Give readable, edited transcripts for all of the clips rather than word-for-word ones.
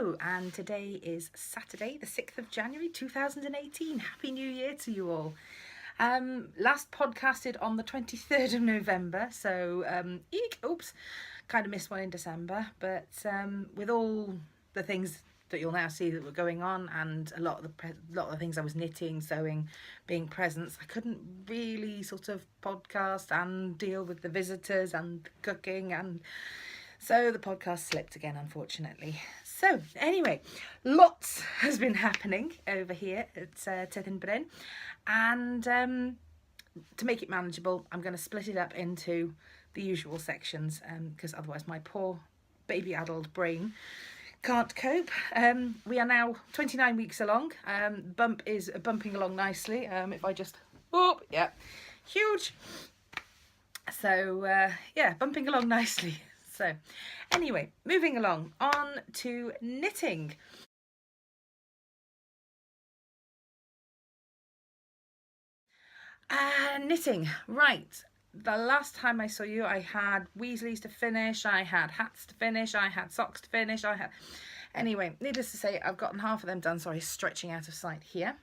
Hello, and today is Saturday, the 6th of January 2018. Happy New Year to you all. Last podcasted on the 23rd of November, so kind of missed one in December, but with all the things that you'll now see that were going on, and a lot of the things I was knitting, sewing, being presents, I couldn't really sort of podcast and deal with the visitors and cooking, and so the podcast slipped again, unfortunately. So anyway, lots has been happening over here at Tethyn Bryn, and to make it manageable, I'm going to split it up into the usual sections, because otherwise my poor baby-addled brain can't cope. We are now 29 weeks along. Bump is bumping along nicely. If I just, huge. So bumping along nicely. So anyway, moving along on to knitting. Knitting, right. The last time I saw you, I had Weasleys to finish, I had hats to finish, I had socks to finish, Anyway, needless to say, I've gotten half of them done, sorry, stretching out of sight here.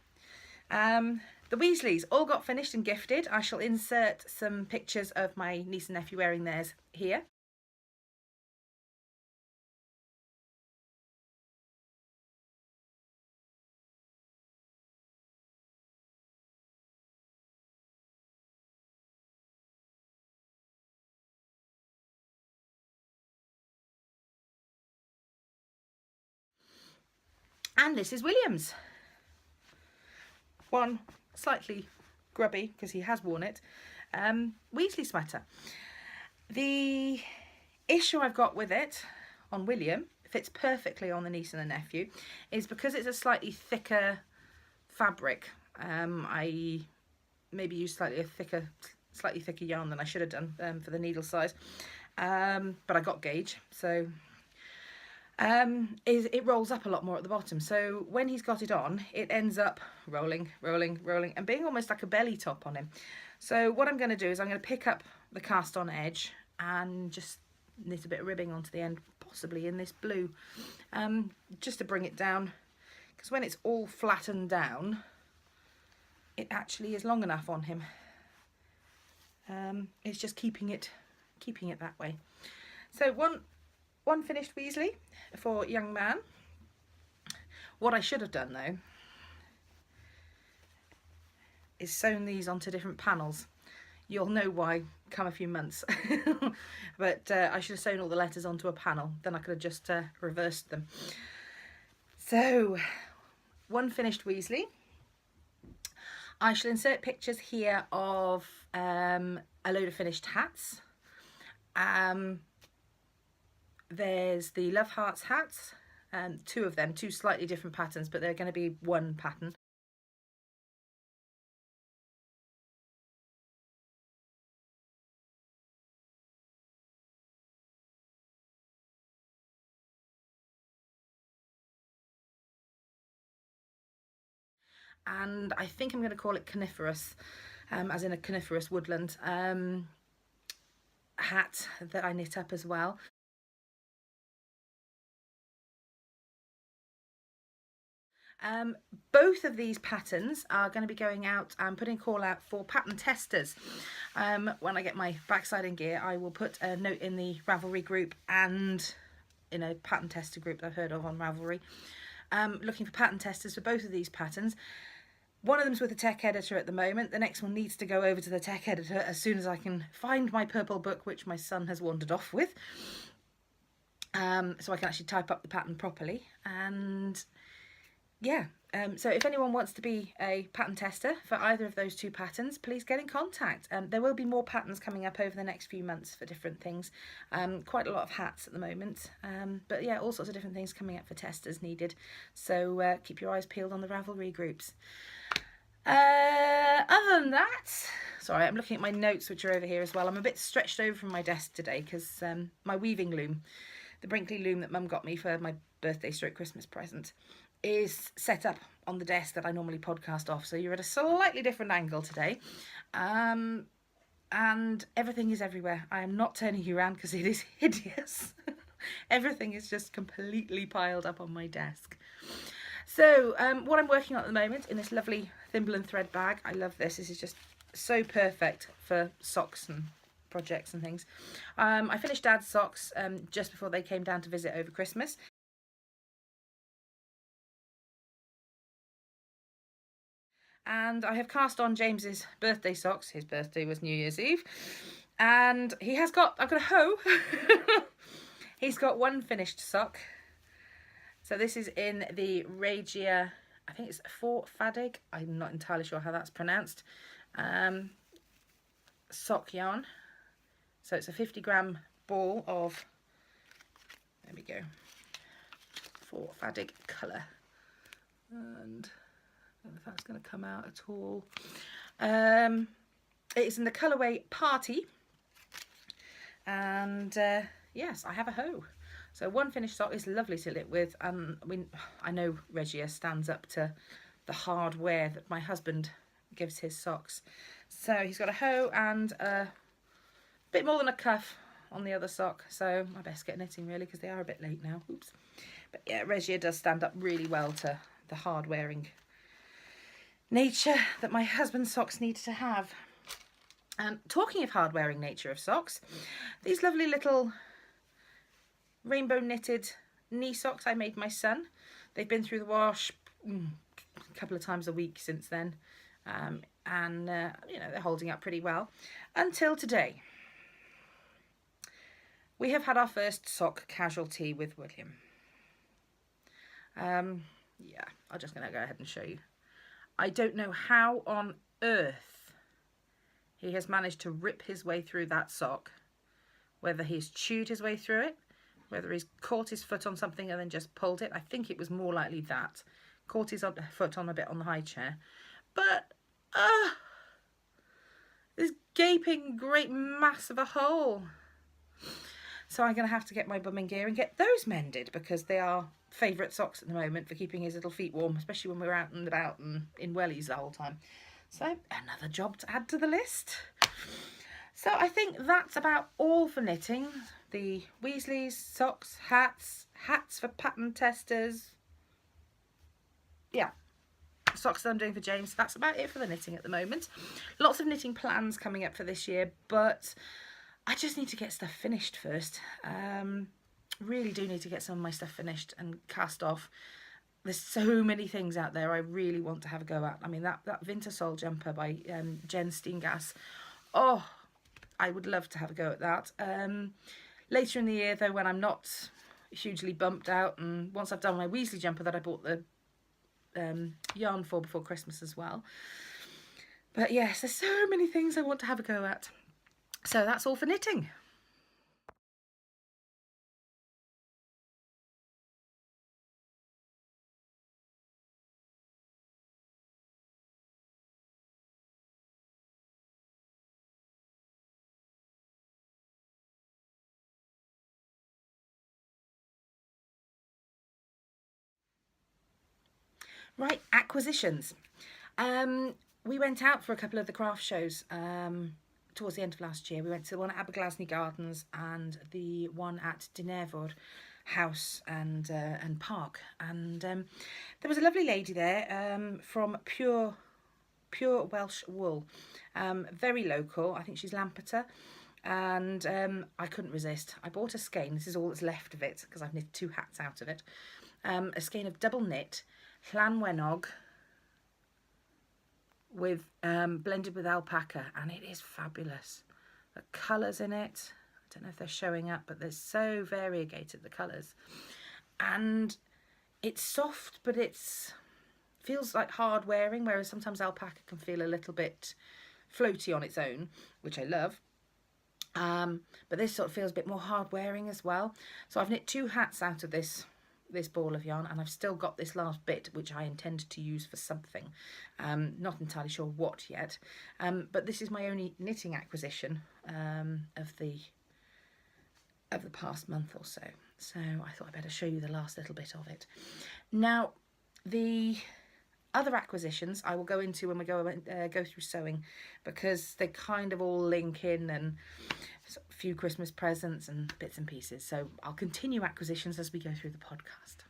The Weasleys all got finished and gifted. I shall insert some pictures of my niece and nephew wearing theirs here. And this is William's. One slightly grubby, because he has worn it, Weasley sweater. The issue I've got with it on William, fits perfectly on the niece and the nephew, is because it's a slightly thicker fabric. I maybe used slightly thicker yarn than I should have done for the needle size, but I got gauge, so it rolls up a lot more at the bottom. So when he's got it on, it ends up rolling, and being almost like a belly top on him. So what I'm going to do is I'm going to pick up the cast on edge and just knit a bit of ribbing onto the end, possibly in this blue, just to bring it down, because when it's all flattened down, it actually is long enough on him. It's just keeping it that way. So one finished Weasley for young man. What I should have done though is sewn these onto different panels. You'll know why come a few months. But I should have sewn all the letters onto a panel, then I could have just reversed them. So one finished Weasley. I shall insert pictures here of a load of finished hats. There's the Love Hearts hats, two of them, two slightly different patterns, but they're going to be one pattern. And I think I'm going to call it coniferous, as in a coniferous woodland hat that I knit up as well. Both of these patterns are going to be going out and putting a call out for pattern testers. When I get my backside in gear, I will put a note in the Ravelry group and in a pattern tester group that I've heard of on Ravelry, looking for pattern testers for both of these patterns. One of them's with the tech editor at the moment. The next one needs to go over to the tech editor as soon as I can find my purple book, which my son has wandered off with, so I can actually type up the pattern properly. And yeah, so if anyone wants to be a pattern tester for either of those two patterns, please get in contact. There will be more patterns coming up over the next few months for different things. Quite a lot of hats at the moment, but yeah, all sorts of different things coming up for testers needed. So keep your eyes peeled on the Ravelry groups. Other than that, sorry, I'm looking at my notes, which are over here as well. I'm a bit stretched over from my desk today because my weaving loom, the Brinkley loom that Mum got me for my birthday / Christmas present, is set up on the desk that I normally podcast off, so you're at a slightly different angle today, and everything is everywhere. I am not turning you around because it is hideous. Everything is just completely piled up on my desk. So what I'm working on at the moment in this lovely thimble and thread bag, I love this. This is just so perfect for socks and projects and things. I finished Dad's socks just before they came down to visit over Christmas. And I have cast on James's birthday socks. His birthday was New Year's Eve. And I've got a hoe. He's got one finished sock. So this is in the Regia, I think it's 4 Fadig. I'm not entirely sure how that's pronounced. Sock yarn. So it's a 50-gram ball of, there we go, 4 Fadig colour. And I don't know if that's going to come out at all. It's in the colourway Party. And yes, I have a hoe. So one finished sock is lovely to knit with. I know Regia stands up to the hard wear that my husband gives his socks. So he's got a hoe and a bit more than a cuff on the other sock. So I best get knitting really, because they are a bit late now. Oops. But yeah, Regia does stand up really well to the hard wearing nature that my husband's socks need to have. Talking of hard wearing nature of socks, these lovely little rainbow knitted knee socks I made my son. They've been through the wash a couple of times a week since then, and you know, they're holding up pretty well until today. We have had our first sock casualty with William. Yeah, I'm just going to go ahead and show you. I don't know how on earth he has managed to rip his way through that sock, whether he's chewed his way through it, whether he's caught his foot on something and then just pulled it. I think it was more likely that. Caught his foot on a bit on the high chair. But, this gaping great mass of a hole. So I'm going to have to get my bum in gear and get those mended, because they are favourite socks at the moment for keeping his little feet warm, especially when we're out and about and in wellies the whole time. So another job to add to the list. So I think that's about all for knitting. The Weasleys, socks, hats for pattern testers. Yeah, socks that I'm doing for James. That's about it for the knitting at the moment. Lots of knitting plans coming up for this year, but I just need to get stuff finished first. Really do need to get some of my stuff finished and cast off. There's so many things out there I really want to have a go at. I mean, that Wintersole jumper by Jen Steengas. Oh, I would love to have a go at that. Later in the year, though, when I'm not hugely bumped out, and once I've done my Weasley jumper that I bought the yarn for before Christmas as well. But yes, there's so many things I want to have a go at. So that's all for knitting. Right, acquisitions. We went out for a couple of the craft shows towards the end of last year. We went to the one at Aberglasney Gardens and the one at Dinerford House and Park. And there was a lovely lady there from Pure Welsh Wool, very local. I think she's Lampeter. And I couldn't resist. I bought a skein. This is all that's left of it, because I've knit 2 hats out of it. A skein of double knit Llanwenog with blended with alpaca, and it is fabulous. The colours in it, I don't know if they're showing up, but they're so variegated, the colours, and it's soft, but it's feels like hard wearing, whereas sometimes alpaca can feel a little bit floaty on its own, which I love. But this sort of feels a bit more hard wearing as well. So I've knit 2 hats out of this ball of yarn, and I've still got this last bit which I intend to use for something. Not entirely sure what yet, but this is my only knitting acquisition of the past month or so. So I thought I'd better show you the last little bit of it. Now, the Other acquisitions I will go into when we go through sewing, because they kind of all link in, and a few Christmas presents and bits and pieces. So I'll continue acquisitions as we go through the podcast.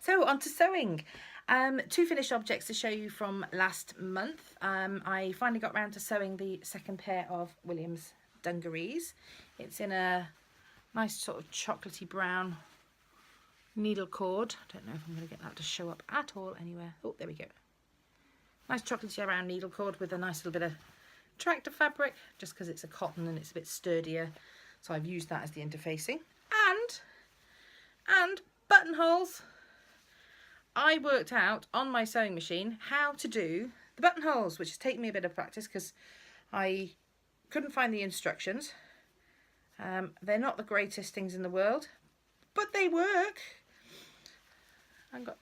So on to sewing. Two finished objects to show you from last month. I finally got round to sewing the second pair of William's dungarees. It's in a nice sort of chocolatey brown needle cord. I don't know if I'm going to get that to show up at all anywhere. Oh, there we go. Nice chocolatey brown needle cord with a nice little bit of tractor fabric, just because it's a cotton and it's a bit sturdier. So I've used that as the interfacing. And buttonholes. I worked out on my sewing machine how to do the buttonholes, which has taken me a bit of practice because I couldn't find the instructions. They're not the greatest things in the world, but they work. I've got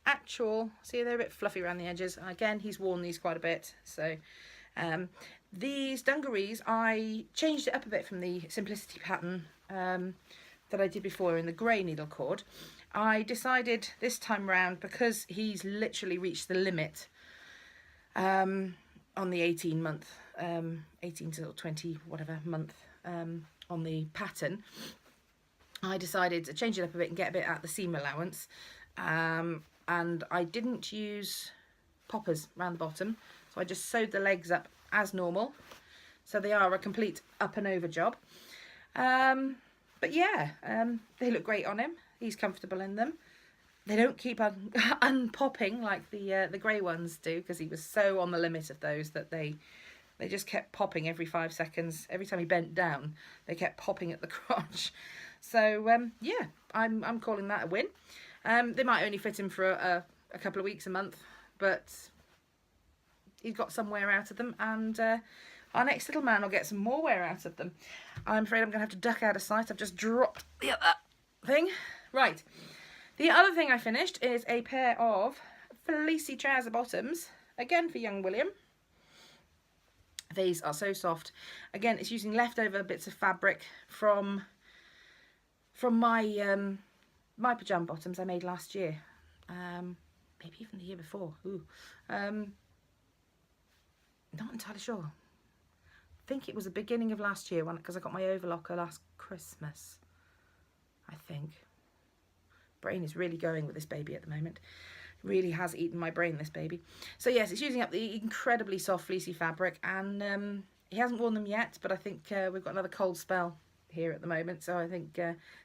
actual, see, they're a bit fluffy around the edges. Again, he's worn these quite a bit. So these dungarees, I changed it up a bit from the simplicity pattern that I did before in the grey needle cord. I decided this time round, because he's literally reached the limit on the 18 to 20 whatever month on the pattern, I decided to change it up a bit and get a bit out of the seam allowance, and I didn't use poppers around the bottom, so I just sewed the legs up as normal, so they are a complete up and over job. But yeah, they look great on him. He's comfortable in them. They don't keep unpopping like the grey ones do, because he was so on the limit of those that they just kept popping every 5 seconds. Every time he bent down, they kept popping at the crotch. So yeah, I'm calling that a win. They might only fit him for a couple of weeks, a month, but he's got some wear out of them, and our next little man will get some more wear out of them. I'm afraid I'm going to have to duck out of sight. I've just dropped the other thing. Right, the other thing I finished is a pair of fleecy trouser bottoms, again for young William. These are so soft. Again, it's using leftover bits of fabric from my my pajama bottoms I made last year, maybe even the year before. Ooh. Not entirely sure. I think it was the beginning of last year, because I got my overlocker last Christmas, I think. Brain is really going with this baby at the moment. Really has eaten my brain, this baby. So yes, it's using up the incredibly soft fleecy fabric, and he hasn't worn them yet, but I think we've got another cold spell here at the moment, so I think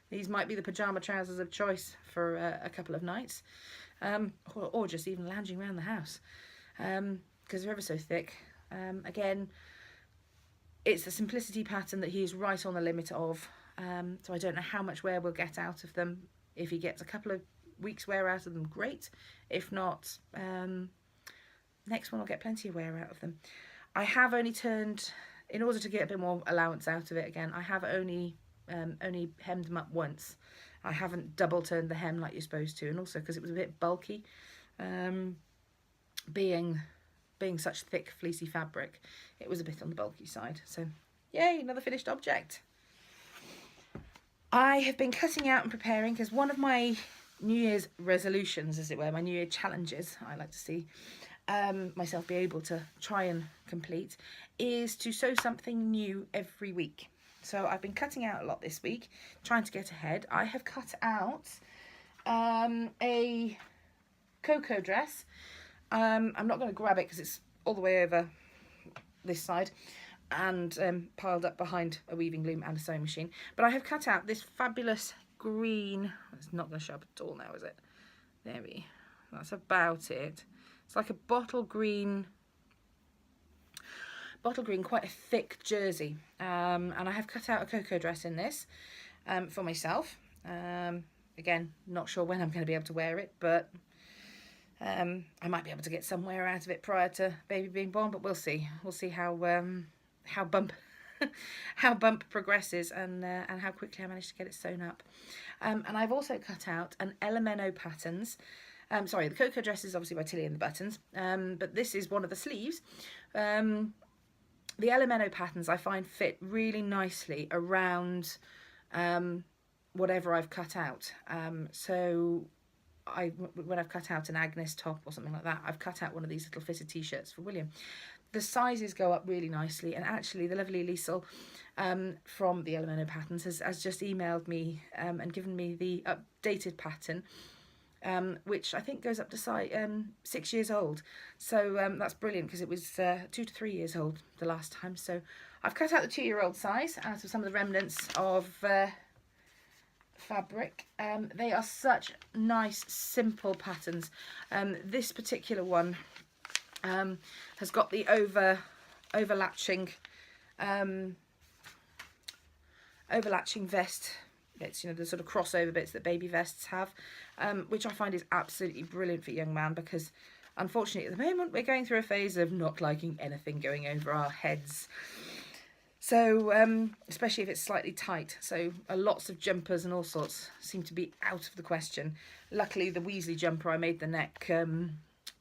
these might be the pajama trousers of choice for a couple of nights, or just even lounging around the house, because they're ever so thick. Again, it's the simplicity pattern that he's right on the limit of, so I don't know how much wear we'll get out of them. If he gets a couple of weeks wear out of them, great. If not, next one will get plenty of wear out of them. I have only turned, in order to get a bit more allowance out of it again, I have only hemmed them up once. I haven't double turned the hem like you're supposed to, and also because it was a bit bulky, being such thick fleecy fabric, it was a bit on the bulky side. So yay, another finished object. I have been cutting out and preparing, because one of my New Year's resolutions, as it were, my New Year challenges, I like to see myself be able to try and complete, is to sew something new every week. So I've been cutting out a lot this week, trying to get ahead. I have cut out a cocoa dress. I'm not going to grab it because it's all the way over this side, and piled up behind a weaving loom and a sewing machine. But I have cut out this fabulous green, it's not going to show up at all now, is it? There we, that's about it. It's like a bottle green, quite a thick jersey, and I have cut out a cocoa dress in this for myself. Again, not sure when I'm going to be able to wear it, but I might be able to get some wear out of it prior to baby being born, but we'll see. We'll see how bump how bump progresses, and how quickly I manage to get it sewn up. And I've also cut out an Elemento patterns. Sorry, the cocoa dress is obviously by Tilly and the buttons, but this is one of the sleeves. The Elemento patterns I find fit really nicely around whatever I've cut out. So when I've cut out an Agnes top or something like that, I've cut out one of these little fitted t-shirts for William. The sizes go up really nicely, and actually the lovely Liesl from the Elemento Patterns has just emailed me and given me the updated pattern, which I think goes up to size 6 years old. So that's brilliant, because it was 2 to 3 years old the last time. So I've cut out the 2-year-old size out of some of the remnants of fabric. They are such nice, simple patterns. This particular one has got the overlatching vest bits, you know, the sort of crossover bits that baby vests have, which I find is absolutely brilliant for young man, because unfortunately at the moment we're going through a phase of not liking anything going over our heads. So especially if it's slightly tight, so lots of jumpers and all sorts seem to be out of the question. Luckily the Weasley jumper, I made the neck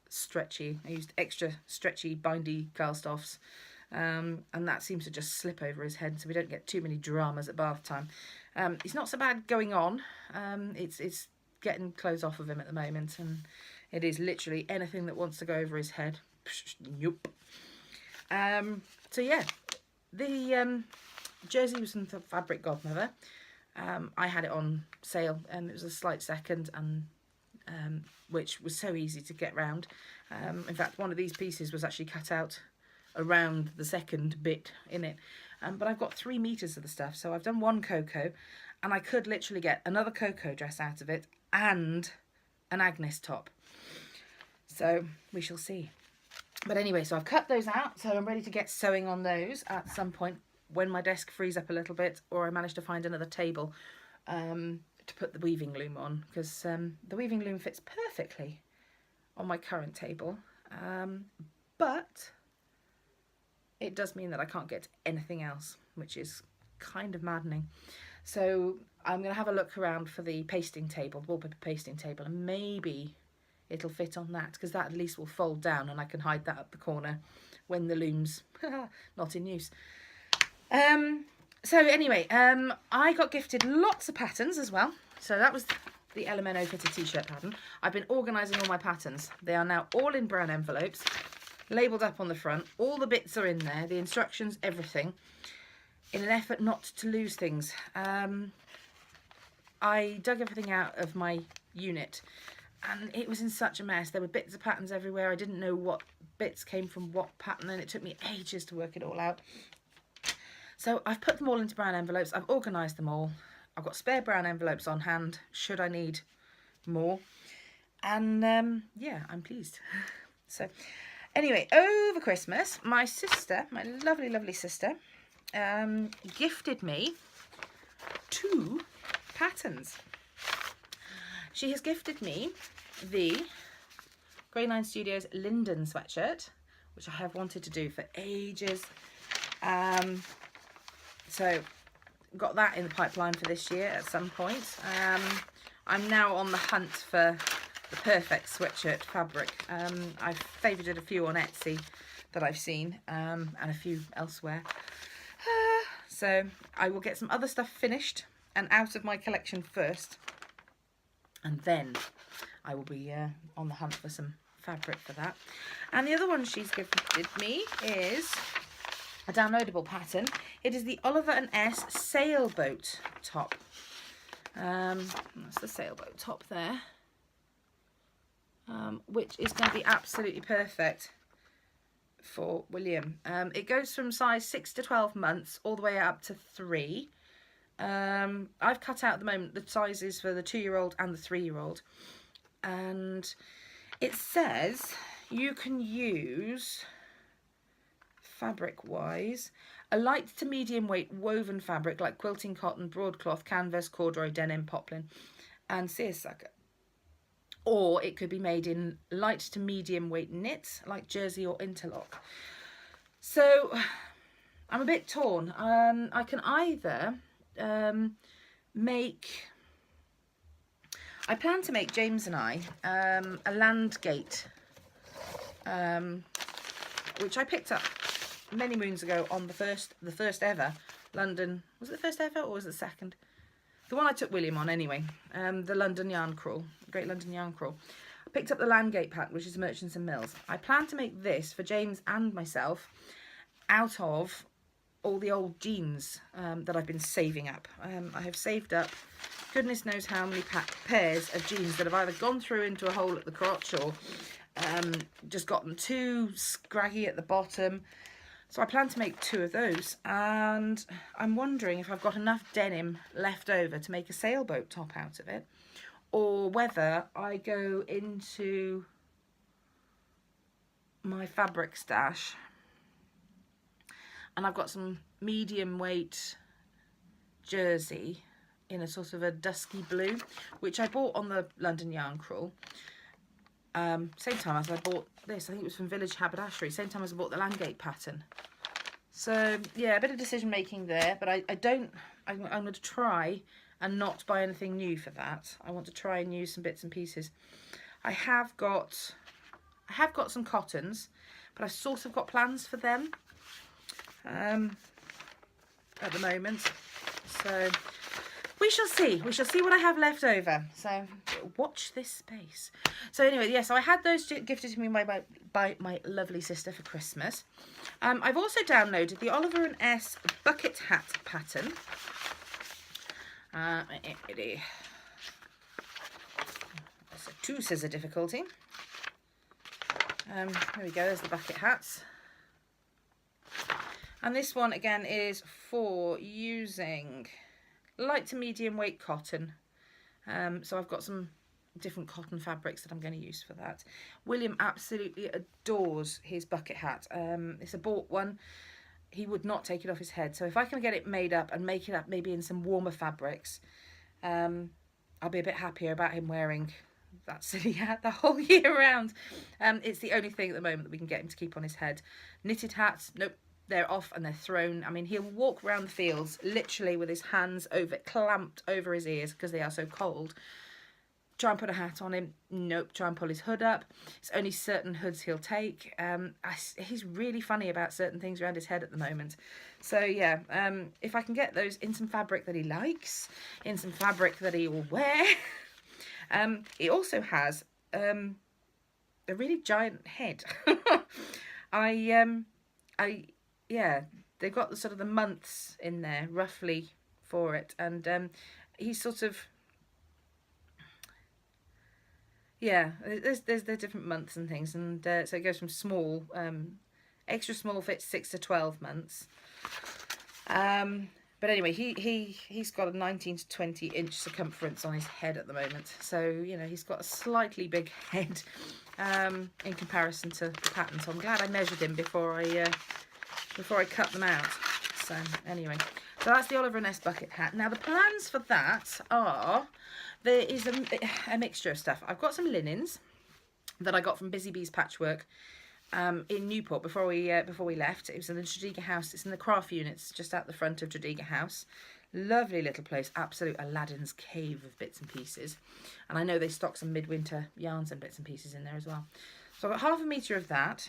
stretchy. I used extra stretchy bindy cast offs, and that seems to just slip over his head, so we don't get too many dramas at bath time. It's not so bad going on. It's getting clothes off of him at the moment, and it is literally anything that wants to go over his head. Nope. So yeah, the jersey was from Fabric Godmother. I had it on sale, and it was a slight second, and which was so easy to get round. In fact, one of these pieces was actually cut out around the second bit in it. But I've got 3 meters of the stuff, so I've done one Coco, and I could literally get another Coco dress out of it and an Agnes top. So we shall see. But anyway, so I've cut those out, so I'm ready to get sewing on those at some point when my desk frees up a little bit, or I manage to find another table to put the weaving loom on, because the weaving loom fits perfectly on my current table, but it does mean that I can't get anything else, which is kind of maddening. So I'm going to have a look around for the pasting table, wallpaper pasting table, and maybe it'll fit on that, because that at least will fold down and I can hide that up the corner when the loom's not in use. So anyway, I got gifted lots of patterns as well. So that was the Elemento fitted t-shirt pattern. I've been organising all my patterns. They are now all in brown envelopes, labelled up on the front. All the bits are in there, the instructions, everything, in an effort not to lose things. I dug everything out of my unit, and it was in such a mess. There were bits of patterns everywhere. I didn't know what bits came from what pattern, and it took me ages to work it all out. So I've put them all into brown envelopes. I've organised them all. I've got spare brown envelopes on hand should I need more. And yeah, I'm pleased. So anyway, over Christmas, my sister, my lovely, lovely sister, gifted me 2 patterns. She has gifted me the Grey Line Studios Linden sweatshirt, which I have wanted to do for ages. So got that in the pipeline for this year at some point. I'm now on the hunt for the perfect sweatshirt fabric. I've favoured a few on Etsy that I've seen, and a few elsewhere. So I will get some other stuff finished and out of my collection first, and then I will be on the hunt for some fabric for that. And the other one she's gifted me is a downloadable pattern. It is the Oliver and S sailboat top. That's the sailboat top there, which is going to be absolutely perfect for William. It goes from size 6 to 12 months all the way up to 3. I've cut out at the moment the sizes for the 2-year-old and the 3-year-old, and it says you can use, fabric wise, a light to medium weight woven fabric like quilting cotton, broadcloth, canvas, corduroy, denim, poplin and seersucker, or it could be made in light to medium weight knits like jersey or interlock. So I'm a bit torn. I can either I plan to make James and I a Landgate, which I picked up many moons ago on the first ever London. Was it the first ever or was it the second? the one I took William on anyway, the London Yarn Crawl, Great London Yarn Crawl. I picked up the Landgate pattern, which is Merchants and Mills. I plan to make this for James and myself out of all the old jeans that I've been saving up. I have saved up goodness knows how many pairs of jeans that have either gone through into a hole at the crotch or just gotten too scraggy at the bottom. So I plan to make 2 of those, and I'm wondering if I've got enough denim left over to make a sailboat top out of it, or whether I go into my fabric stash and I've got some medium weight jersey in a sort of a dusky blue, which I bought on the London Yarn Crawl. Same time as I bought this, I think it was from Village Haberdashery, same time as I bought the Landgate pattern. So yeah, a bit of decision making there, but I'm going to try and not buy anything new for that. I want to try and use some bits and pieces. I have got some cottons, but I've sort of got plans for them at the moment. So we shall see. We shall see what I have left over. So watch this space. So anyway, yeah, so I had those gifted to me by my lovely sister for Christmas. I've also downloaded the Oliver and S bucket hat pattern. It's a 2 scissor difficulty. There we go, there's the bucket hats. And this one again is for using light to medium weight cotton. So I've got some different cotton fabrics that I'm going to use for that. William absolutely adores his bucket hat. It's a bought one. He would not take it off his head. So if I can get it made up and make it up maybe in some warmer fabrics, I'll be a bit happier about him wearing that silly hat the whole year round. It's the only thing at the moment that we can get him to keep on his head. Knitted hats, nope. They're off and they're thrown. I mean, he'll walk around the fields literally with his hands clamped over his ears because they are so cold. Try and put a hat on him. Nope. Try and pull his hood up. It's only certain hoods he'll take. He's really funny about certain things around his head at the moment. So yeah, if I can get those in some fabric that he likes, in some fabric that he will wear. He also has a really giant head. Yeah, they've got the sort of the months in there roughly for it, and he's sort of, yeah, there's different months and things, and so it goes from small, extra small fits 6 to 12 months. But anyway, he's got a 19 to 20 inch circumference on his head at the moment, so you know he's got a slightly big head in comparison to the pattern. So I'm glad I measured him before I cut them out. So anyway, so that's the Oliver and S bucket hat. Now the plans for that are, there is a mixture of stuff. I've got some linens that I got from Busy Bees Patchwork in Newport before we left. It was in the Tredegar House. It's in the craft units just out the front of Tredegar House. Lovely little place, absolute Aladdin's cave of bits and pieces. And I know they stock some midwinter yarns and bits and pieces in there as well. So I've got 1/2 metre of that.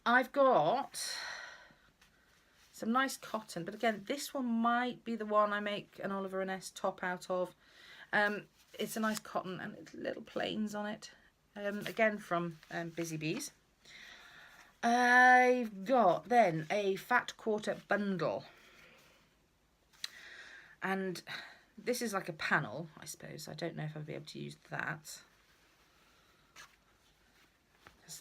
I've got some nice cotton, but again, this one might be the one I make an Oliver and S top out of. It's a nice cotton and it's little plains on it. Again from Busy Bees. I've got then a fat quarter bundle. And this is like a panel, I suppose. I don't know if I'll be able to use that.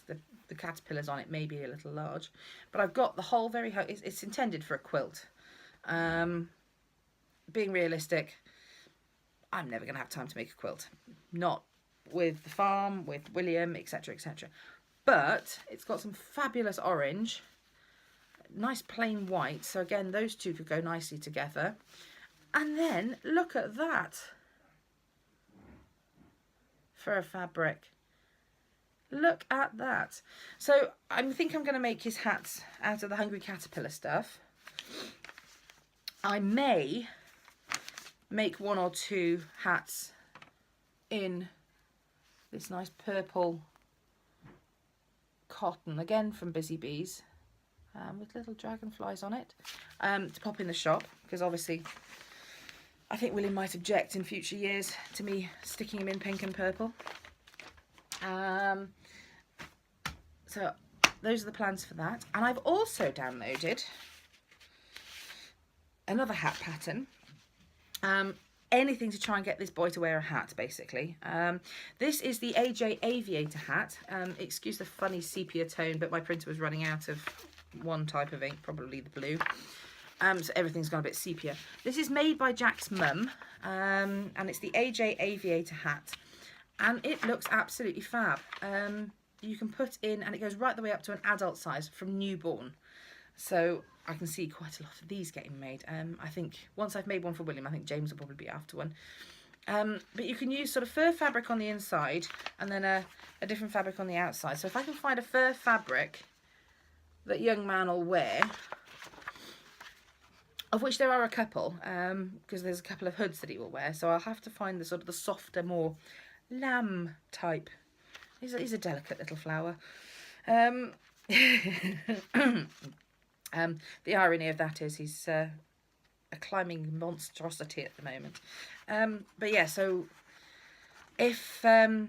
The caterpillars on it may be a little large, but I've got the whole it's intended for a quilt. Being realistic, I'm never going to have time to make a quilt, not with the farm, with William, etc, etc. But it's got some fabulous orange, nice plain white, so again those two could go nicely together. And then look at that for a fabric. Look at that. So I think I'm going to make his hats out of the Hungry Caterpillar stuff. I may make 1 or 2 hats in this nice purple cotton, again from Busy Bees, with little dragonflies on it, to pop in the shop, because obviously I think William might object in future years to me sticking him in pink and purple. So those are the plans for that. And I've also downloaded another hat pattern. Anything to try and get this boy to wear a hat, basically. This is the AJ Aviator hat. Excuse the funny sepia tone, but my printer was running out of one type of ink, probably the blue. So everything's gone a bit sepia. This is made by Jack's mum, and it's the AJ Aviator hat. And it looks absolutely fab. You can put in, and it goes right the way up to an adult size from newborn. So I can see quite a lot of these getting made. I think once I've made one for William, I think James will probably be after one. But you can use sort of fur fabric on the inside and then a different fabric on the outside. So if I can find a fur fabric that young man will wear, of which there are a couple, because there's a couple of hoods that he will wear. So I'll have to find the sort of the softer, more lamb type. He's a delicate little flower. The irony of that is he's a climbing monstrosity at the moment. But yeah, so if I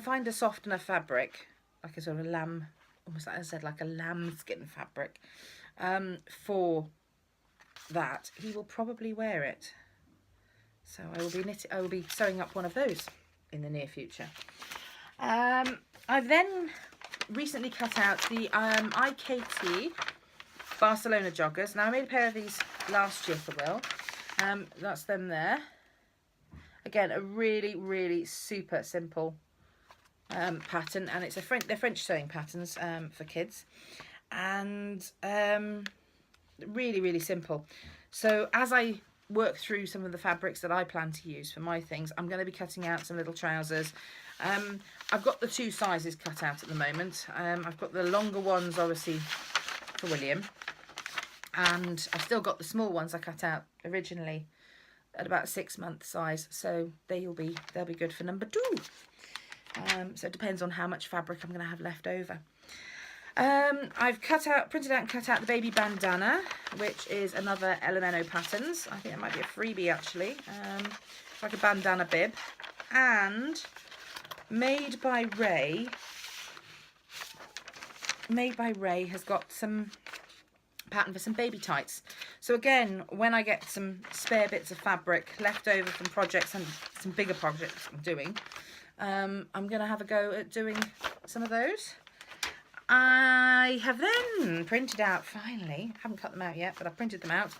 find a soft enough fabric, like a sort of lamb, almost like I said, like a lambskin fabric, for that, he will probably wear it. So I will be sewing up one of those in the near future. I've then recently cut out the IKT Barcelona joggers. Now I made a pair of these last year for Will. That's them there. Again, a really, really super simple pattern, and it's they're French sewing patterns for kids, and really, really simple. So as I work through some of the fabrics that I plan to use for my things, I'm going to be cutting out some little trousers. I've got the two sizes cut out at the moment. I've got the longer ones obviously for William, and I've still got the small ones I cut out originally at about 6-month size, so they'll be good for number 2. So it depends on how much fabric I'm going to have left over. I've printed out and cut out the baby bandana, which is another Elemento Patterns. I think it might be a freebie actually. It's like a bandana bib, and Made by Ray has got some pattern for some baby tights. So again, when I get some spare bits of fabric left over from projects and some bigger projects I'm doing, I'm going to have a go at doing some of those. I have then printed out, finally, haven't cut them out yet, but I've printed them out,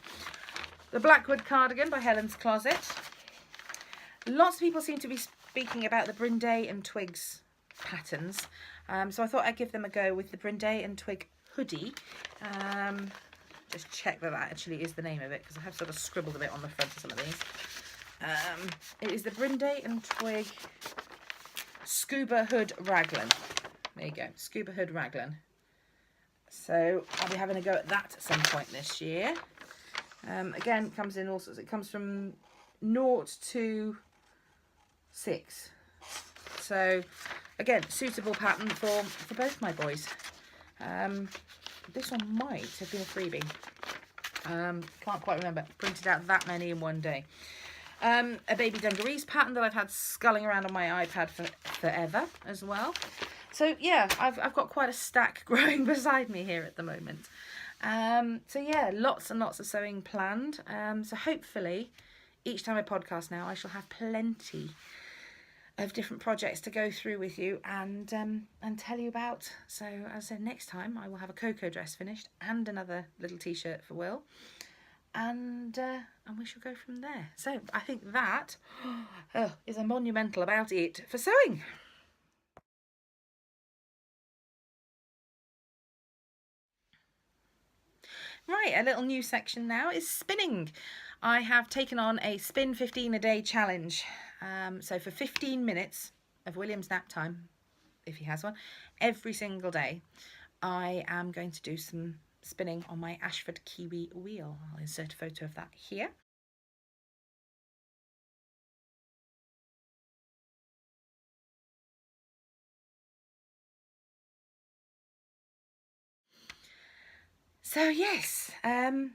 the Blackwood cardigan by Helen's Closet. Lots of people seem to be speaking about the Brinde and Twigs patterns, so I thought I'd give them a go with the Brinde and Twig hoodie. Just check that actually is the name of it, because I have sort of scribbled a bit on the front of some of these. It is the Brinde and Twig Scuba Hood Raglan. There you go, Scuba Hood Raglan. So I'll be having a go at that at some point this year. Again, it comes in all sorts. It comes from 0 to 6. So again, suitable pattern for both my boys. This one might have been a freebie. Can't quite remember. Printed out that many in one day. A baby dungarees pattern that I've had sculling around on my iPad for forever as well. So yeah, I've got quite a stack growing beside me here at the moment. So yeah, lots and lots of sewing planned. So hopefully each time I podcast now, I shall have plenty of different projects to go through with you and tell you about. So as I said, next time I will have a Coco dress finished and another little t-shirt for Will, and we shall go from there. So I think that is a monumental about it for sewing. Right, a little new section now is spinning. I have taken on a spin 15 a day challenge. So for 15 minutes of William's nap time, if he has one, every single day, I am going to do some spinning on my Ashford Kiwi wheel. I'll insert a photo of that here. So yes,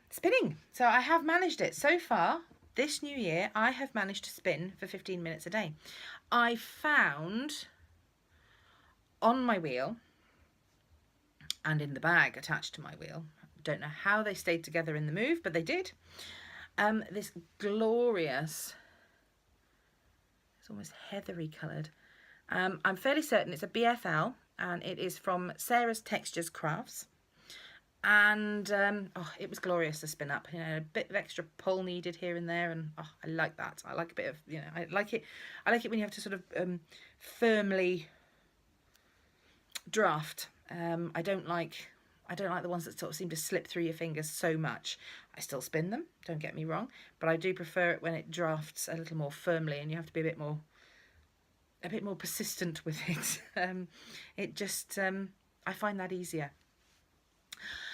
spinning. So I have managed it so far. this new year, I have managed to spin for 15 minutes a day. I found on my wheel and in the bag attached to my wheel, don't know how they stayed together in the move, but they did, this glorious, it's almost heathery coloured, I'm fairly certain it's a BFL, and it is from Sarah's Textures Crafts. And oh, it was glorious to spin up. You know, a bit of extra pull needed here and there, and oh, I like that. I like a bit of, you know, I like it when you have to sort of firmly draft. I don't like the ones that sort of seem to slip through your fingers so much. I still spin them, don't get me wrong, but I do prefer it when it drafts a little more firmly, and you have to be a bit more persistent with it. It just I find that easier.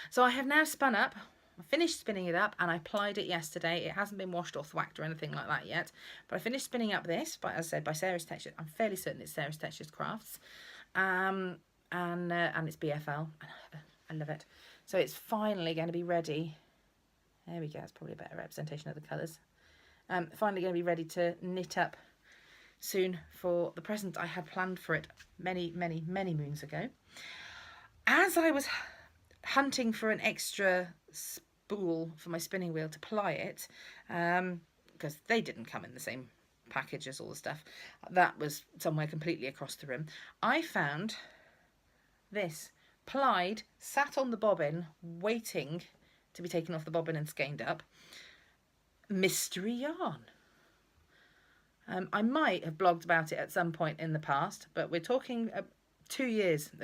So I have now spun up, I finished spinning it up, and I plied it yesterday. It hasn't been washed or thwacked or anything like that yet, but I finished spinning up this, as I said, by Sarah's Textures. I'm fairly certain it's Sarah's Textures Crafts, and it's BFL. I love it. So it's finally going to be ready. There we go. It's probably a better representation of the colours. Finally going to be ready to knit up soon for the present I had planned for it many moons ago. As I was hunting for an extra spool for my spinning wheel to ply it, because they didn't come in the same package as all the stuff, that was somewhere completely across the room, I found this plied, sat on the bobbin, waiting to be taken off the bobbin and skeined up, mystery yarn. I might have blogged about it at some point in the past, but we're talking a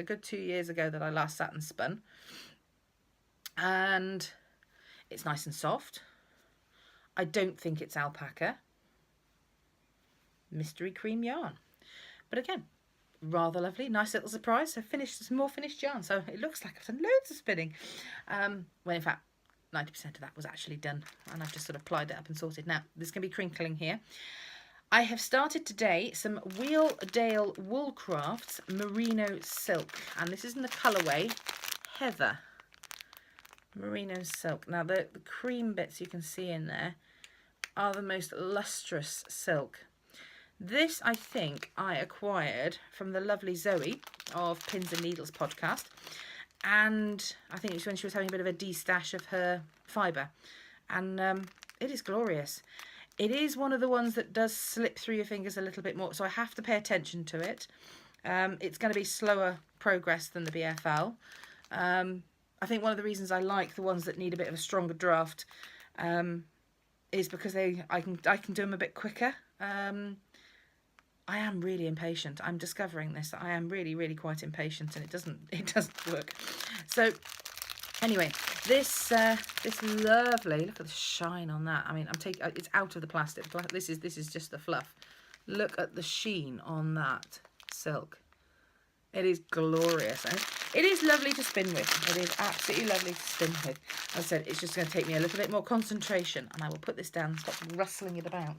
good 2 years ago that I last sat and spun. And it's nice and soft. I don't think it's alpaca. Mystery cream yarn. But again, rather lovely, nice little surprise. So some more finished yarn. So it looks like I've done loads of spinning. When in fact, 90% of that was actually done. And I've just sort of plied it up and sorted. Now, there's going to be crinkling here. I have started today some Wheeldale Woolcrafts Merino Silk. And this is in the colourway Heather. Merino silk. Now the cream bits you can see in there are the most lustrous silk. This I think I acquired from the lovely Zoe of Pins and Needles podcast, and I think it was when she was having a bit of a de-stash of her fibre, and it is glorious. It is one of the ones that does slip through your fingers a little bit more, so I have to pay attention to it. It's going to be slower progress than the BFL. I think one of the reasons I like the ones that need a bit of a stronger draft is because I can do them a bit quicker. I am really impatient. I'm discovering this. I am really quite impatient, and it doesn't work. So anyway, this lovely, look at the shine on that. I mean, it's out of the plastic. This is just the fluff. Look at the sheen on that silk. It is glorious. And it is lovely to spin with. It is absolutely lovely to spin with. As I said, it's just going to take me a little bit more concentration, and I will put this down and stop rustling it about.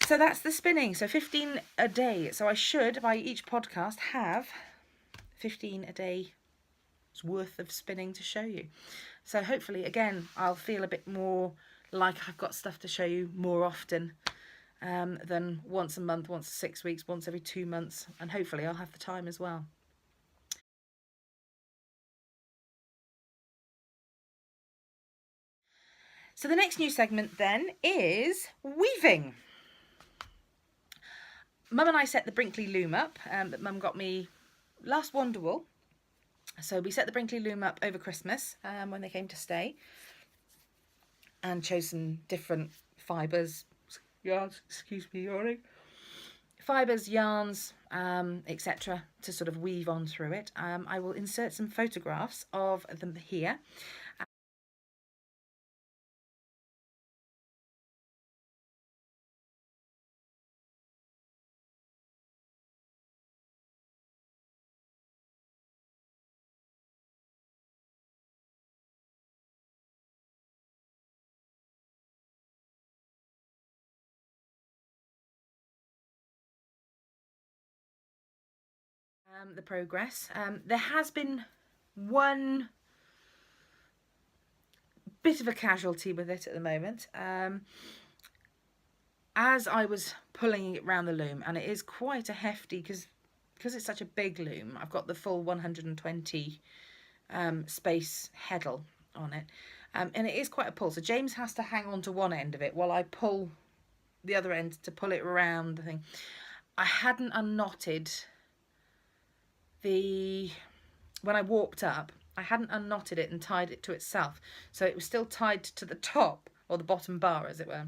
So that's the spinning. So 15 a day. So I should, by each podcast, have 15 a day worth of spinning to show you. So hopefully, again, I'll feel a bit more like I've got stuff to show you more often. Than once a month, once 6 weeks, once every 2 months, and hopefully I'll have the time as well. So the next new segment then is weaving. Mum and I set the Brinkley loom up that Mum got me last Wonderwool. So we set the Brinkley loom up over Christmas when they came to stay, and chose some different fibres, yarns, excuse me, yawning, fibres, yarns, etc. to sort of weave on through it. I will insert some photographs of them here. The progress. There has been one bit of a casualty with it at the moment. As I was pulling it round the loom, and it is quite a hefty, because it's such a big loom, I've got the full 120 space heddle on it, and it is quite a pull, so James has to hang on to one end of it while I pull the other end to pull it around the thing. I hadn't unknotted when I warped up, I hadn't unknotted it and tied it to itself, so it was still tied to the top, or the bottom bar as it were,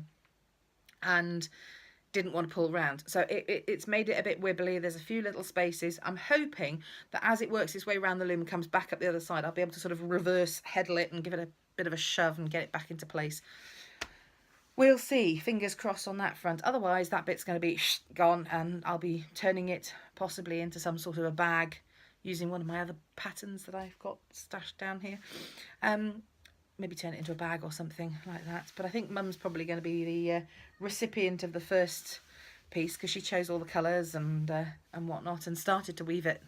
and didn't want to pull around, so it's made it a bit wibbly. There's a few little spaces. I'm hoping that as it works its way around the loom and comes back up the other side, I'll be able to sort of reverse heddle it and give it a bit of a shove and get it back into place. We'll see, fingers crossed on that front. Otherwise that bit's going to be gone, and I'll be turning it possibly into some sort of a bag using one of my other patterns that I've got stashed down here. Maybe turn it into a bag or something like that. But I think Mum's probably going to be the recipient of the first piece, because she chose all the colours and whatnot, and started to weave it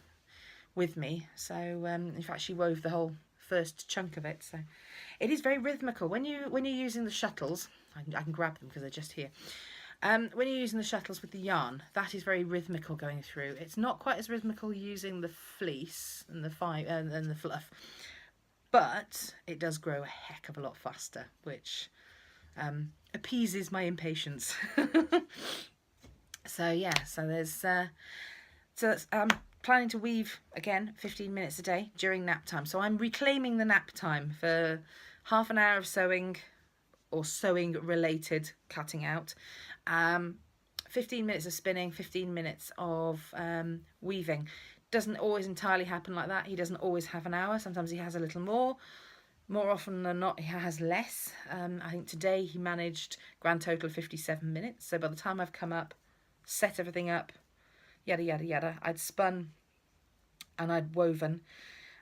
with me. So in fact, she wove the whole first chunk of it. So it is very rhythmical when you're using the shuttles. I can grab them because they're just here. When you're using the shuttles with the yarn, that is very rhythmical going through. It's not quite as rhythmical using the fleece and the fluff, but it does grow a heck of a lot faster, which appeases my impatience. So yeah, so there's I'm planning to weave again 15 minutes a day during nap time. So I'm reclaiming the nap time for half an hour of sewing or sewing related cutting out, 15 minutes of spinning, 15 minutes of weaving. Doesn't always entirely happen like that. He doesn't always have an hour. Sometimes he has a little more. More often than not, he has less. I think today he managed grand total of 57 minutes. So by the time I've come up, set everything up, yada, yada, yada, I'd spun and I'd woven,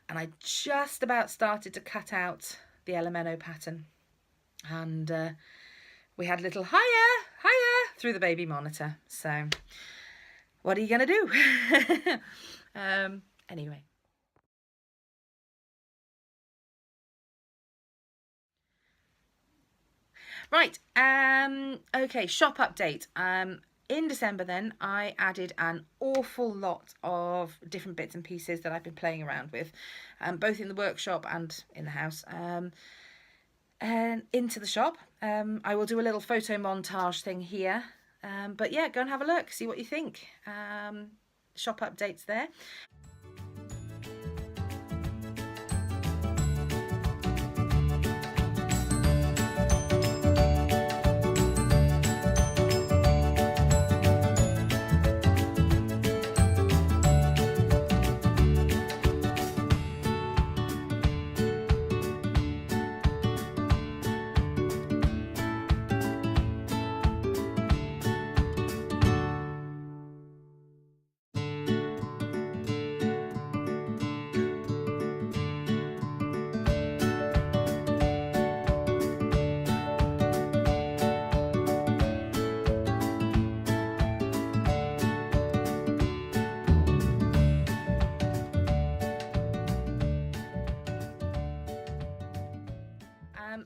and I just about started to cut out the Elemento pattern. And we had a little higher through the baby monitor. So what are you going to do? Anyway. Right, okay, shop update. In December then, I added an awful lot of different bits and pieces that I've been playing around with, both in the workshop and in the house, and into the shop. I will do a little photo montage thing here, but yeah, go and have a look, see what you think. Shop updates there.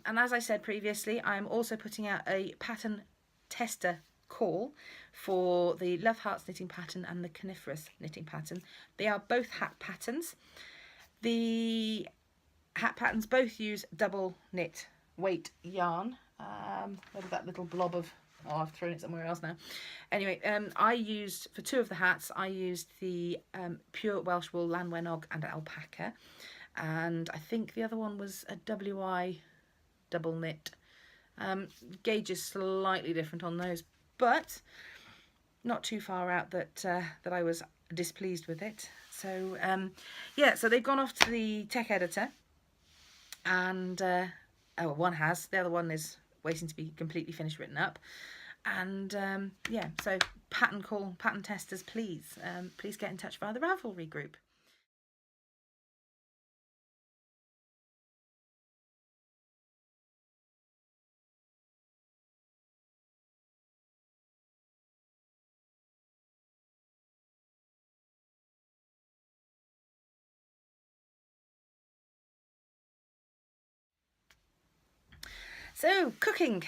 And as I said previously, I'm also putting out a pattern tester call for the Love Hearts knitting pattern and the Coniferous knitting pattern. They are both hat patterns. The hat patterns both use double knit weight yarn. Where did that little blob of... Oh, I've thrown it somewhere else now. Anyway, I used, for two of the hats, I used the pure Welsh wool, Llanwenog and alpaca. And I think the other one was a WI double knit. Gauge is slightly different on those, but not too far out that that I was displeased with it. So yeah, so they've gone off to the tech editor, and oh, one has, the other one is waiting to be completely finished written up. And yeah, so pattern call, pattern testers, please please get in touch via the Ravelry group. So cooking,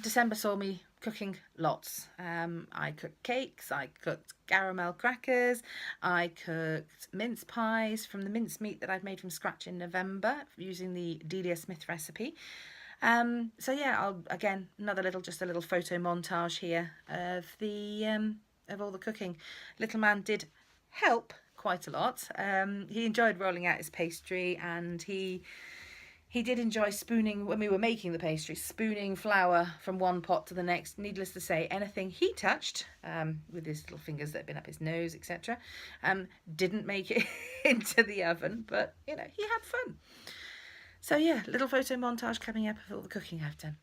December saw me cooking lots. I cooked cakes, I cooked caramel crackers, I cooked mince pies from the mincemeat that I've made from scratch in November using the Delia Smith recipe. So yeah, I'll again just a little photo montage here of the of all the cooking. Little man did help quite a lot. He enjoyed rolling out his pastry, and he did enjoy spooning when we were making the pastry, spooning flour from one pot to the next. Needless to say, anything he touched with his little fingers that had been up his nose, etc., didn't make it into the oven, but you know, he had fun. So yeah, little photo montage coming up of all the cooking I've done.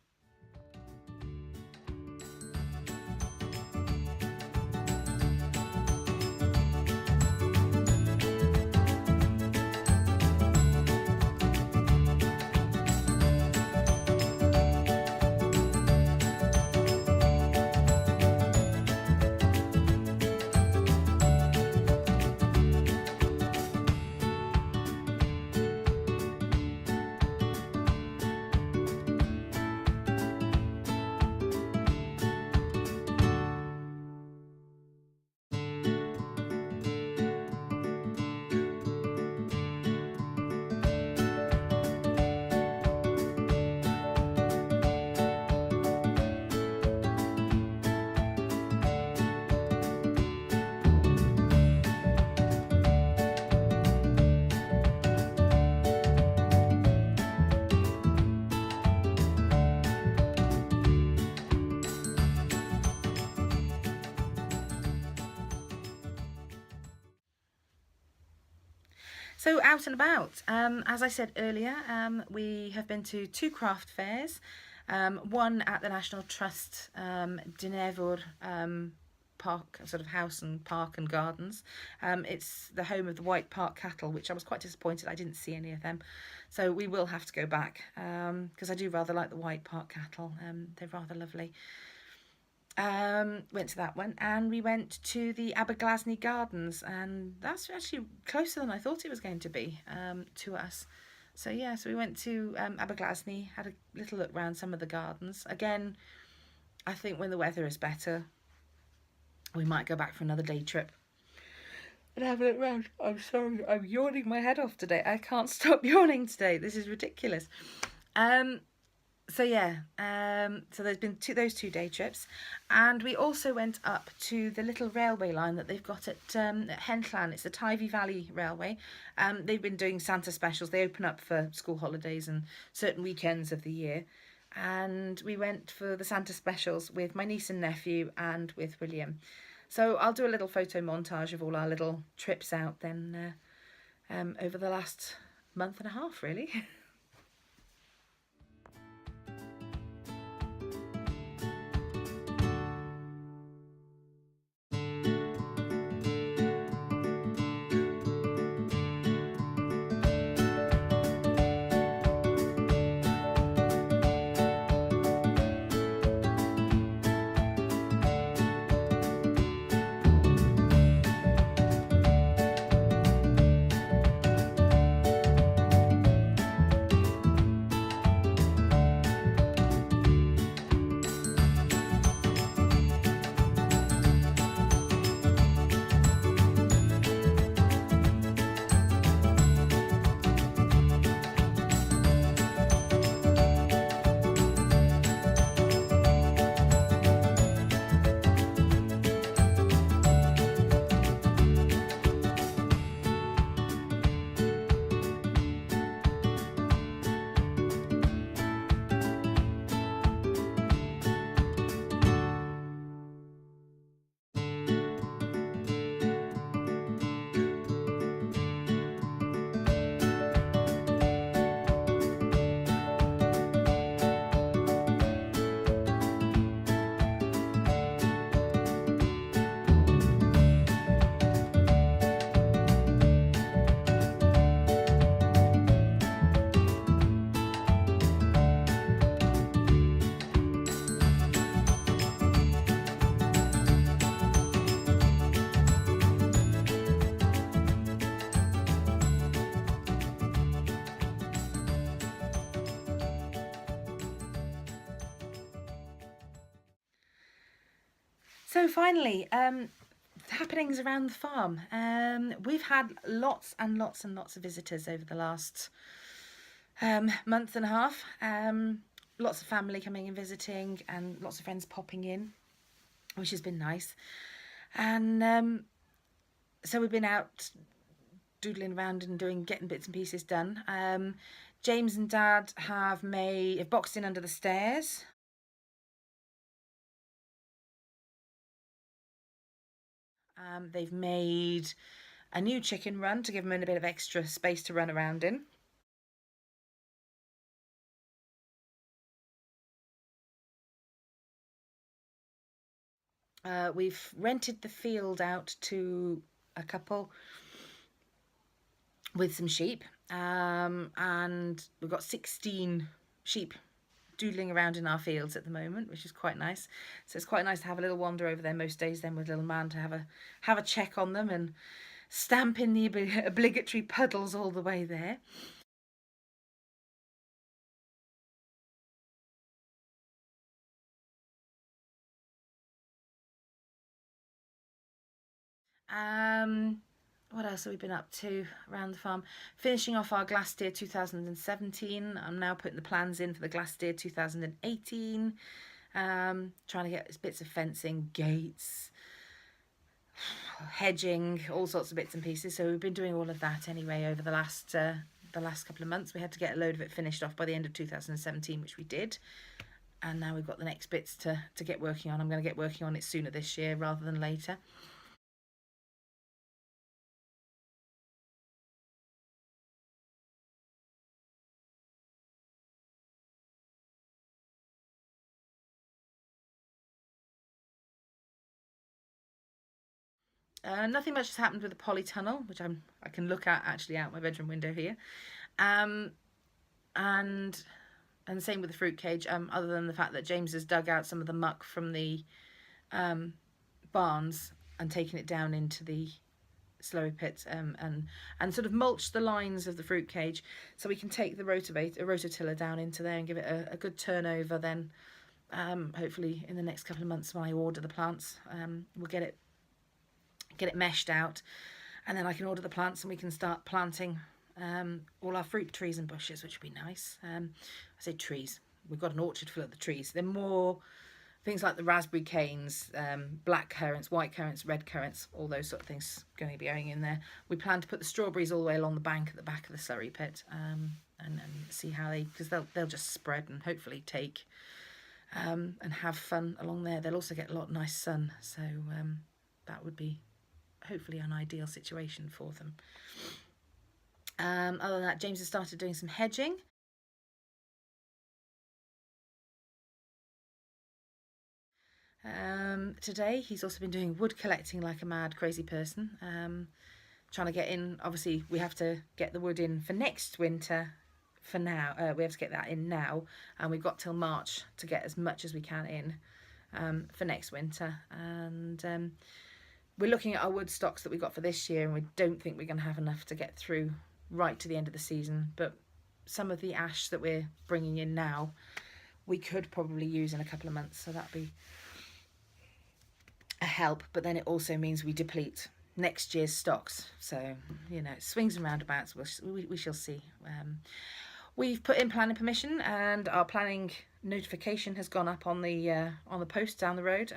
So out and about, as I said earlier, we have been to 2 craft fairs, one at the National Trust Dinefwr Park, sort of house and park and gardens. It's the home of the White Park cattle, which I was quite disappointed I didn't see any of them. So we will have to go back because I do rather like the White Park cattle. They're rather lovely. Went to that one, and we went to the Aberglasney Gardens, and that's actually closer than I thought it was going to be to us. So yeah, so we went to Aberglasney, had a little look around some of the gardens. Again, I think when the weather is better, we might go back for another day trip and have a look around. I'm sorry, I'm yawning my head off today. I can't stop yawning today. This is ridiculous. So yeah, so there's been those 2 day trips, and we also went up to the little railway line that they've got at Henllan. It's the Tyvi Valley Railway. They've been doing Santa specials. They open up for school holidays and certain weekends of the year, and we went for the Santa specials with my niece and nephew and with William. So I'll do a little photo montage of all our little trips out then over the last month and a half, really. So finally, happenings around the farm. We've had lots and lots and lots of visitors over the last month and a half. Lots of family coming and visiting, and lots of friends popping in, which has been nice. And so we've been out doodling around and getting bits and pieces done. James and Dad have boxed in under the stairs. They've made a new chicken run to give them a bit of extra space to run around in. We've rented the field out to a couple with some sheep, and we've got 16 sheep doodling around in our fields at the moment, which is quite nice. So it's quite nice to have a little wander over there most days then with little man to have a check on them and stamp in the obligatory puddles all the way there. What else have we been up to around the farm? Finishing off our Glassdeer 2017. I'm now putting the plans in for the Glassdeer 2018. Trying to get bits of fencing, gates, hedging, all sorts of bits and pieces. So we've been doing all of that anyway over the last couple of months. We had to get a load of it finished off by the end of 2017, which we did. And now we've got the next bits to get working on. I'm going to get working on it sooner this year rather than later. Nothing much has happened with the polytunnel, which I can look at actually out my bedroom window here, and same with the fruit cage. Other than the fact that James has dug out some of the muck from the barns and taken it down into the slurry pit, and sort of mulched the lines of the fruit cage, so we can take the rototiller down into there and give it a good turnover. Then hopefully in the next couple of months when I order the plants, we'll get it meshed out, and then I can order the plants and we can start planting all our fruit trees and bushes, which would be nice. I say trees, we've got an orchard full of the trees. They're more things like the raspberry canes, black currants, white currants, red currants, all those sort of things going to be going in there. We plan to put the strawberries all the way along the bank at the back of the slurry pit, and see how because they'll just spread and hopefully take and have fun along there. They'll also get a lot of nice sun, so that would be hopefully an ideal situation for them. Other than that, James has started doing some hedging. Today he's also been doing wood collecting like a mad crazy person, trying to get in. Obviously we have to get the wood in for next winter. For now, we have to get that in now, and we've got till March to get as much as we can in for next winter. And we're looking at our wood stocks that we got for this year, and we don't think we're going to have enough to get through right to the end of the season. But some of the ash that we're bringing in now, we could probably use in a couple of months, so that'd be a help. But then it also means we deplete next year's stocks. So, swings and roundabouts, we shall see. We've put in planning permission, and our planning notification has gone up on the post down the road,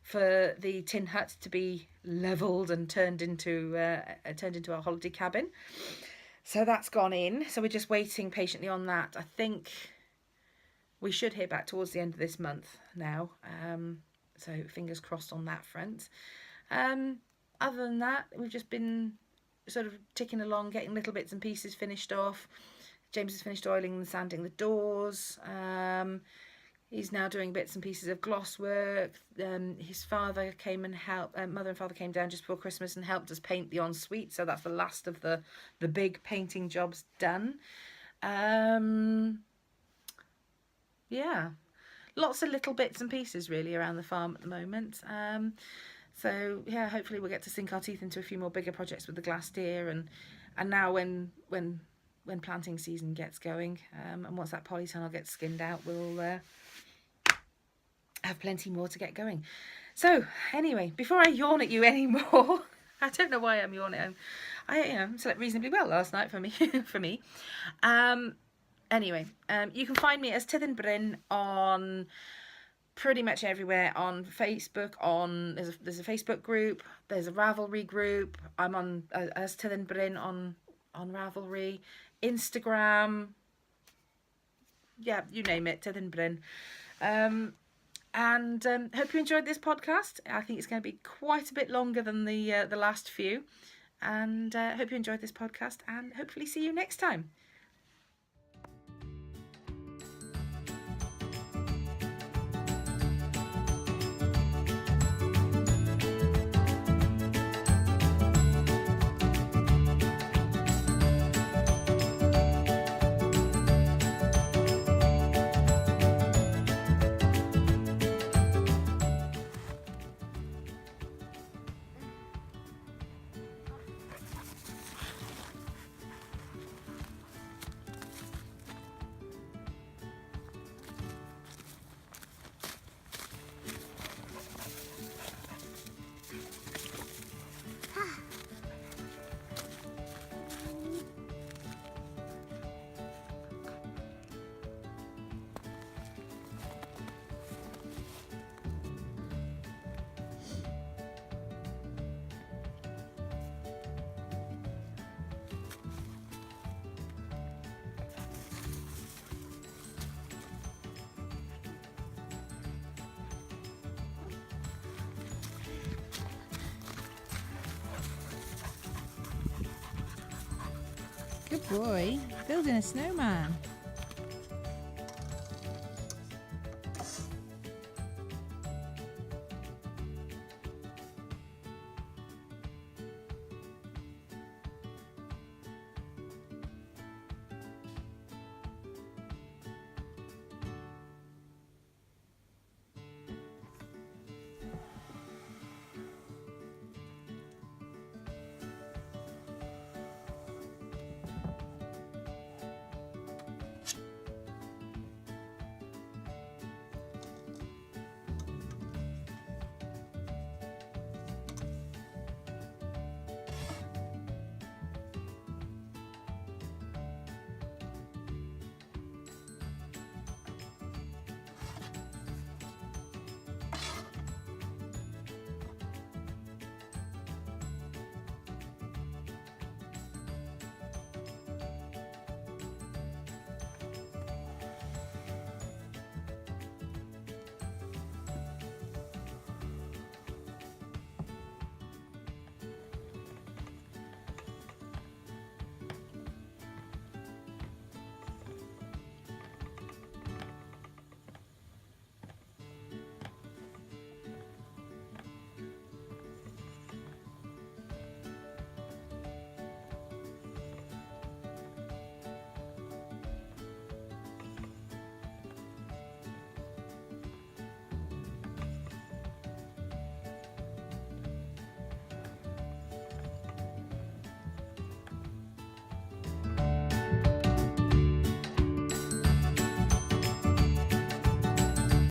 for the tin hut to be levelled and turned into our holiday cabin. So that's gone in. So we're just waiting patiently on that. I think we should hear back towards the end of this month now. So fingers crossed on that front. Other than that, we've just been sort of ticking along, getting little bits and pieces finished off. James has finished oiling and sanding the doors. He's now doing bits and pieces of gloss work. His father came and helped. Mother and father came down just before Christmas and helped us paint the ensuite. So that's the last of the big painting jobs done. Yeah, lots of little bits and pieces really around the farm at the moment. So yeah, hopefully we'll get to sink our teeth into a few more bigger projects with the Glassdeer, and now when planting season gets going, and once that polytunnel gets skinned out, we'll have plenty more to get going. So anyway, before I yawn at you anymore, I don't know why I'm yawning. I slept reasonably well last night for me. For me. Anyway, you can find me as Tyddyn Bryn on pretty much everywhere. On Facebook, there's a Facebook group, there's a Ravelry group. I'm on as Tyddyn Bryn on Ravelry, Instagram. Yeah, you name it, Tyddyn Bryn. And hope you enjoyed this podcast. I think it's going to be quite a bit longer than the last few. And hope you enjoyed this podcast, and hopefully see you next time. Good boy. Building a snowman.